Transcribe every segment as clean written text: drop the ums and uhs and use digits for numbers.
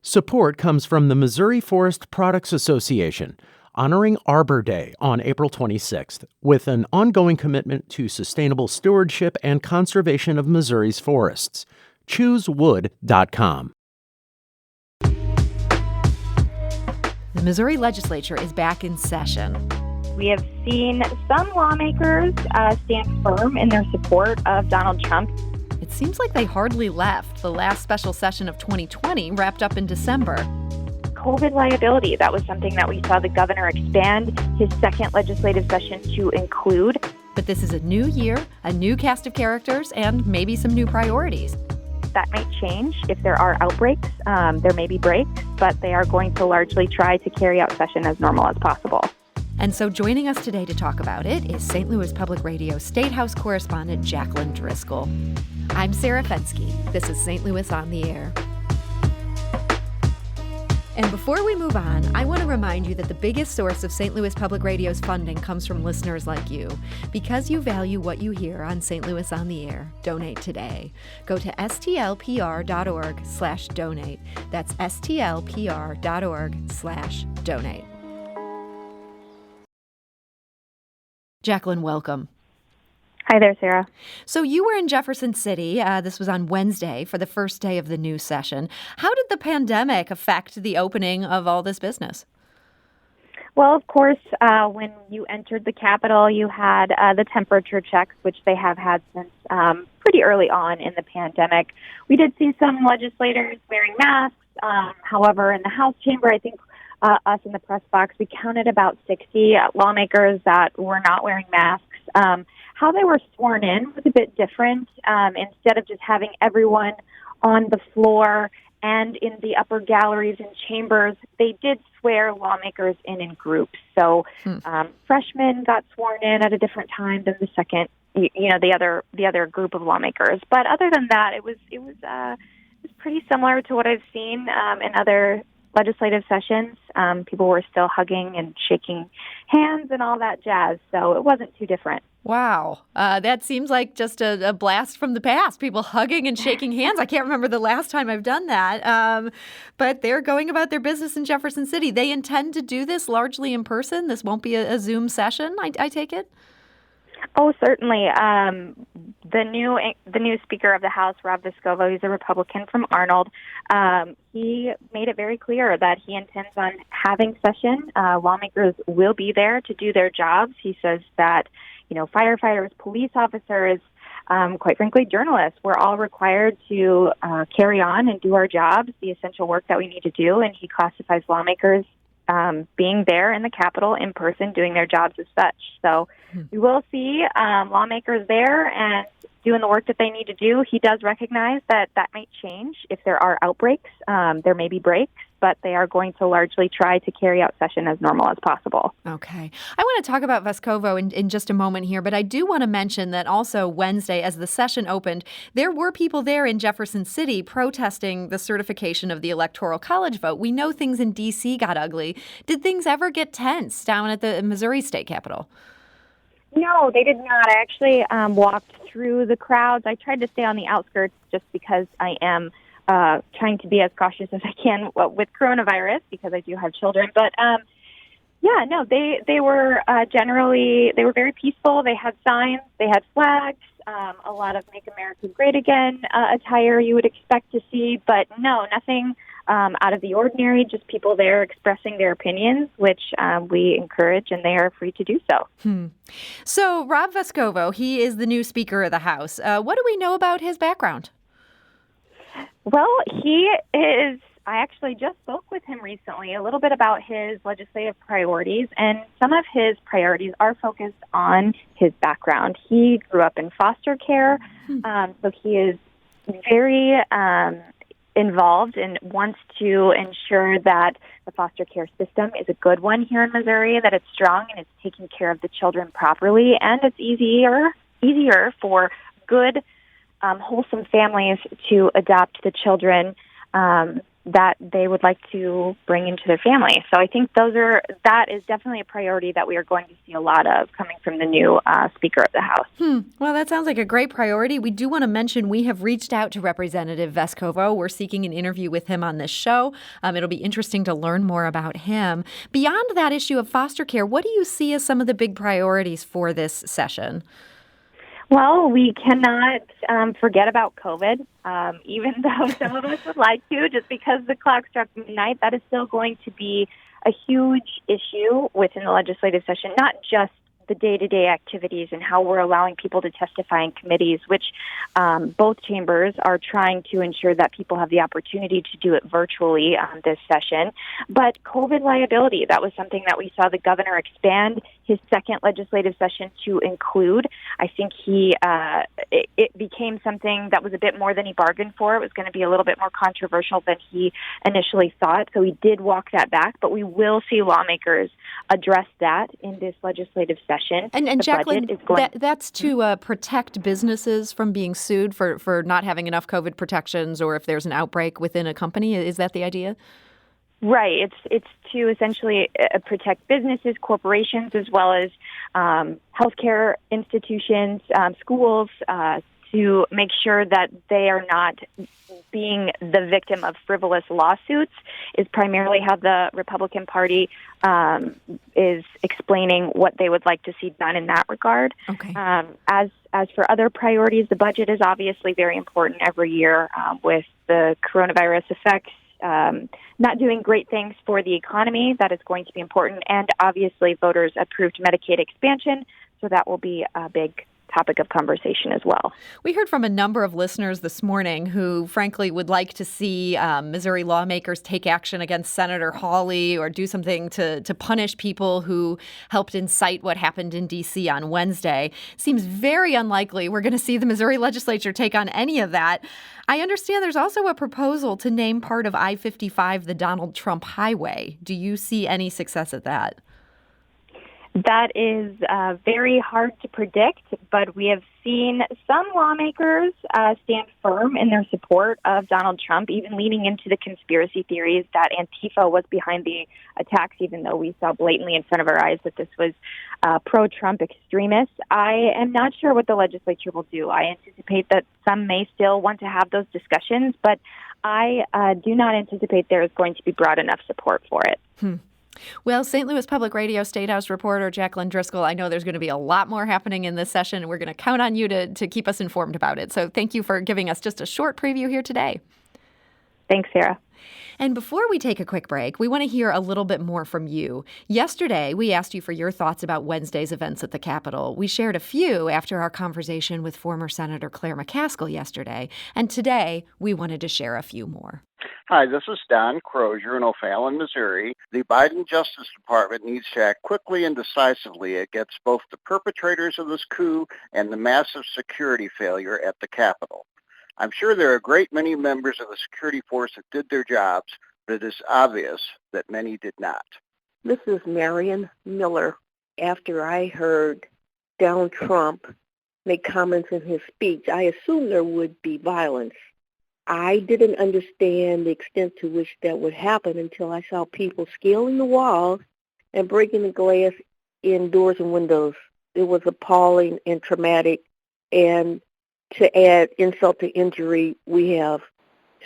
Support comes from the Missouri Forest Products Association, honoring Arbor Day on April 26th, with an ongoing commitment to sustainable stewardship and conservation of Missouri's forests. ChooseWood.com. The Missouri legislature is back in session. We have seen some lawmakers stand firm in their support of Donald Trump. It seems like they hardly left. The last special session of 2020 wrapped up in December. COVID liability, that was something that we saw the governor expand his second legislative session to include. But this is a new year, a new cast of characters, and maybe some new priorities. That might change if there are outbreaks. There may be breaks, but they are going to largely try to carry out session as normal as possible. And so joining us today to talk about it is St. Louis Public Radio Statehouse correspondent Jaclyn Driscoll. I'm Sarah Fenske. This is St. Louis on the Air. And before we move on, I want to remind you that the biggest source of St. Louis Public Radio's funding comes from listeners like you. Because you value what you hear on St. Louis on the Air, donate today. Go to stlpr.org/donate. That's stlpr.org/donate. Jaclyn, welcome. Hi there, Sarah. So you were in Jefferson City. This was on Wednesday for the first day of the new session. How did the pandemic affect the opening of all this business? Well, of course, when you entered the Capitol, you had the temperature checks, which they have had since pretty early on in the pandemic. We did see some legislators wearing masks. However, in the House chamber, I think us in the press box, we counted about 60 lawmakers that were not wearing masks. How they were sworn in was a bit different. Instead of just having everyone on the floor and in the upper galleries and chambers, they did swear lawmakers in groups. So freshmen got sworn in at a different time than the second, the other group of lawmakers. But other than that, it was pretty similar to what I've seen in other legislative sessions. People were still hugging and shaking hands and all that jazz, so it wasn't too different. Wow. That seems like just a blast from the past, people hugging and shaking hands. I can't remember the last time I've done that, but they're going about their business in Jefferson City. They intend to do this largely in person? This won't be a Zoom session, I take it? Oh, certainly. The new Speaker of the House, Rob Vescovo, he's a Republican from Arnold. He made it very clear that he intends on having session. Lawmakers will be there to do their jobs. He says that, firefighters, police officers, quite frankly, journalists, we're all required to carry on and do our jobs, the essential work that we need to do. And he classifies lawmakers being there in the Capitol in person, doing their jobs as such. So we will see lawmakers there and doing the work that they need to do. He does recognize that might change if there are outbreaks. There may be breaks, but they are going to largely try to carry out session as normal as possible. Okay. I want to talk about Vescovo in just a moment here, but I do want to mention that also Wednesday, as the session opened, there were people there in Jefferson City protesting the certification of the Electoral College vote. We know things in D.C. got ugly. Did things ever get tense down at the Missouri State Capitol? No, they did not. I actually walked through the crowds. I tried to stay on the outskirts just because I am trying to be as cautious as I can with coronavirus because I do have children. But they were they were very peaceful. They had signs, they had flags, a lot of Make America Great Again attire you would expect to see. But no, nothing out of the ordinary, just people there expressing their opinions, which we encourage, and they are free to do so. So Rob Vescovo, he is the new Speaker of the House. What do we know about his background? Well, he is, I actually just spoke with him recently a little bit about his legislative priorities, and some of his priorities are focused on his background. He grew up in foster care, so he is very involved and wants to ensure that the foster care system is a good one here in Missouri, that it's strong and it's taking care of the children properly, and it's easier for good wholesome families to adopt the children that they would like to bring into their family. So I think that is definitely a priority that we are going to see a lot of coming from the new Speaker of the House. Well, that sounds like a great priority. We do want to mention we have reached out to Representative Vescovo. We're seeking an interview with him on this show. It'll be interesting to learn more about him. Beyond that issue of foster care, what do you see as some of the big priorities for this session? Well, we cannot forget about COVID, even though some of us would like to, just because the clock struck midnight. That is still going to be a huge issue within the legislative session, not just the day-to-day activities and how we're allowing people to testify in committees, which both chambers are trying to ensure that people have the opportunity to do it virtually this session. But COVID liability, that was something that we saw the governor expand his second legislative session to include. I think it became something that was a bit more than he bargained for. It was going to be a little bit more controversial than he initially thought. So he did walk that back, but we will see lawmakers address that in this legislative session. And Jaclyn, that's to protect businesses from being sued for not having enough COVID protections, or if there's an outbreak within a company. Is that the idea? Right. It's to essentially protect businesses, corporations, as well as healthcare institutions, schools, to make sure that they are not being the victim of frivolous lawsuits, is primarily how the Republican Party is explaining what they would like to see done in that regard. Okay. As for other priorities, the budget is obviously very important every year with the coronavirus effects. Not doing great things for the economy, that is going to be important. And obviously, voters approved Medicaid expansion, so that will be a big topic of conversation as well. We heard from a number of listeners this morning who, frankly, would like to see Missouri lawmakers take action against Senator Hawley or do something to punish people who helped incite what happened in D.C. on Wednesday. Seems very unlikely we're going to see the Missouri legislature take on any of that. I understand there's also a proposal to name part of I-55 the Donald Trump Highway. Do you see any success at that? That is very hard to predict, but we have seen some lawmakers stand firm in their support of Donald Trump, even leaning into the conspiracy theories that Antifa was behind the attacks, even though we saw blatantly in front of our eyes that this was pro-Trump extremists. I am not sure what the legislature will do. I anticipate that some may still want to have those discussions, but I do not anticipate there is going to be broad enough support for it. Well, St. Louis Public Radio Statehouse reporter Jaclyn Driscoll, I know there's going to be a lot more happening in this session, and we're going to count on you to keep us informed about it. So thank you for giving us just a short preview here today. Thanks, Sarah. And before we take a quick break, we want to hear a little bit more from you. Yesterday, we asked you for your thoughts about Wednesday's events at the Capitol. We shared a few after our conversation with former Senator Claire McCaskill yesterday. And today, we wanted to share a few more. Hi, this is Don Crozier in O'Fallon, Missouri. The Biden Justice Department needs to act quickly and decisively against both the perpetrators of this coup and the massive security failure at the Capitol. I'm sure there are a great many members of the security force that did their jobs, but it is obvious that many did not. This is Marion Miller. After I heard Donald Trump make comments in his speech, I assumed there would be violence. I didn't understand the extent to which that would happen until I saw people scaling the walls and breaking the glass in doors and windows. It was appalling and traumatic. And to add insult to injury, we have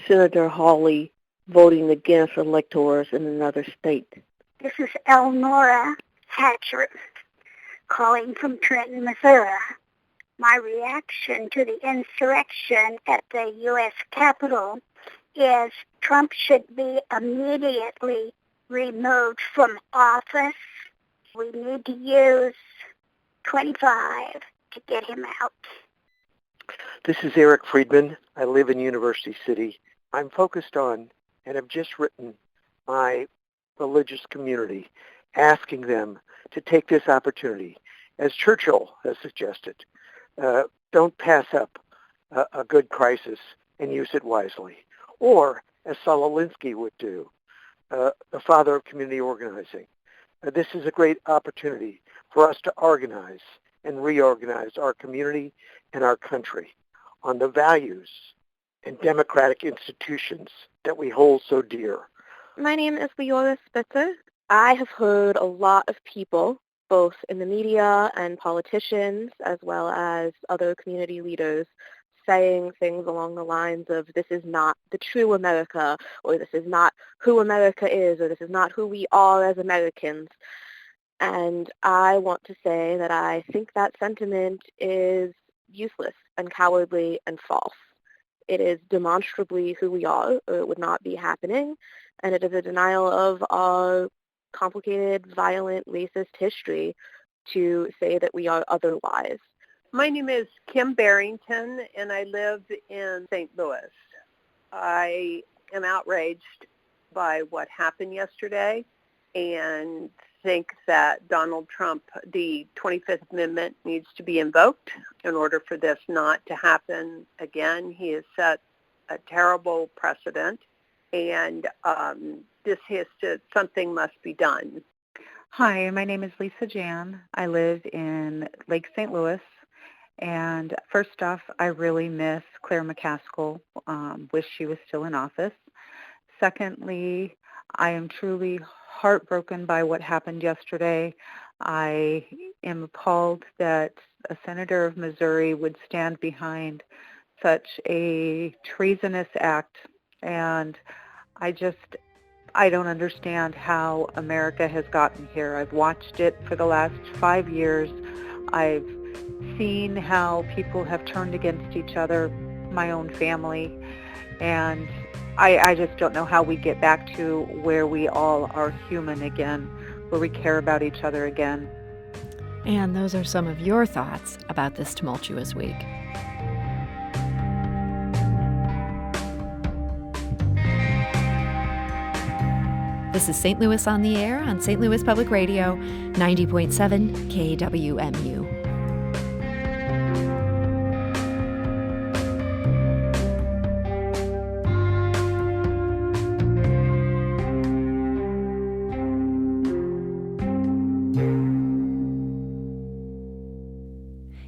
Senator Hawley voting against electors in another state. This is Elnora Hatcher calling from Trenton, Missouri. My reaction to the insurrection at the U.S. Capitol is Trump should be immediately removed from office. We need to use 25 to get him out. This is Eric Friedman. I live in University City. I'm focused on, and have just written my religious community, asking them to take this opportunity, as Churchill has suggested. Don't pass up a good crisis and use it wisely. Or, as Saul Alinsky would do, the father of community organizing. This is a great opportunity for us to organize and reorganize our community and our country on the values and democratic institutions that we hold so dear. My name is Viola Spitzer. I have heard a lot of people, both in the media and politicians, as well as other community leaders, saying things along the lines of this is not the true America, or this is not who America is, or this is not who we are as Americans. And I want to say that I think that sentiment is useless and cowardly and false. It is demonstrably who we are, or it would not be happening, and it is a denial of our complicated, violent, racist history to say that we are otherwise. My name is Kim Barrington, and I live in St. Louis. I am outraged by what happened yesterday and think that Donald Trump, the 25th Amendment, needs to be invoked in order for this not to happen again. He has set a terrible precedent, and something must be done. Hi, my name is Lisa Jan. I live in Lake St. Louis. And first off, I really miss Claire McCaskill. Wish she was still in office. Secondly, I am truly heartbroken by what happened yesterday. I am appalled that a senator of Missouri would stand behind such a treasonous act. And I don't understand how America has gotten here. I've watched it for the last 5 years. I've seen how people have turned against each other, my own family, and I just don't know how we get back to where we all are human again, where we care about each other again. And those are some of your thoughts about this tumultuous week. This is St. Louis on the Air on St. Louis Public Radio, 90.7 KWMU.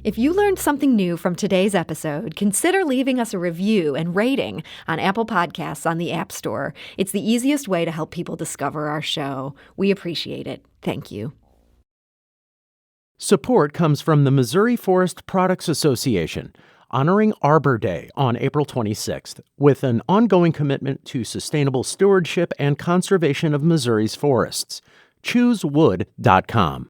If you learned something new from today's episode, consider leaving us a review and rating on Apple Podcasts on the App Store. It's the easiest way to help people discover our show. We appreciate it. Thank you. Support comes from the Missouri Forest Products Association, honoring Arbor Day on April 26th, with an ongoing commitment to sustainable stewardship and conservation of Missouri's forests. ChooseWood.com.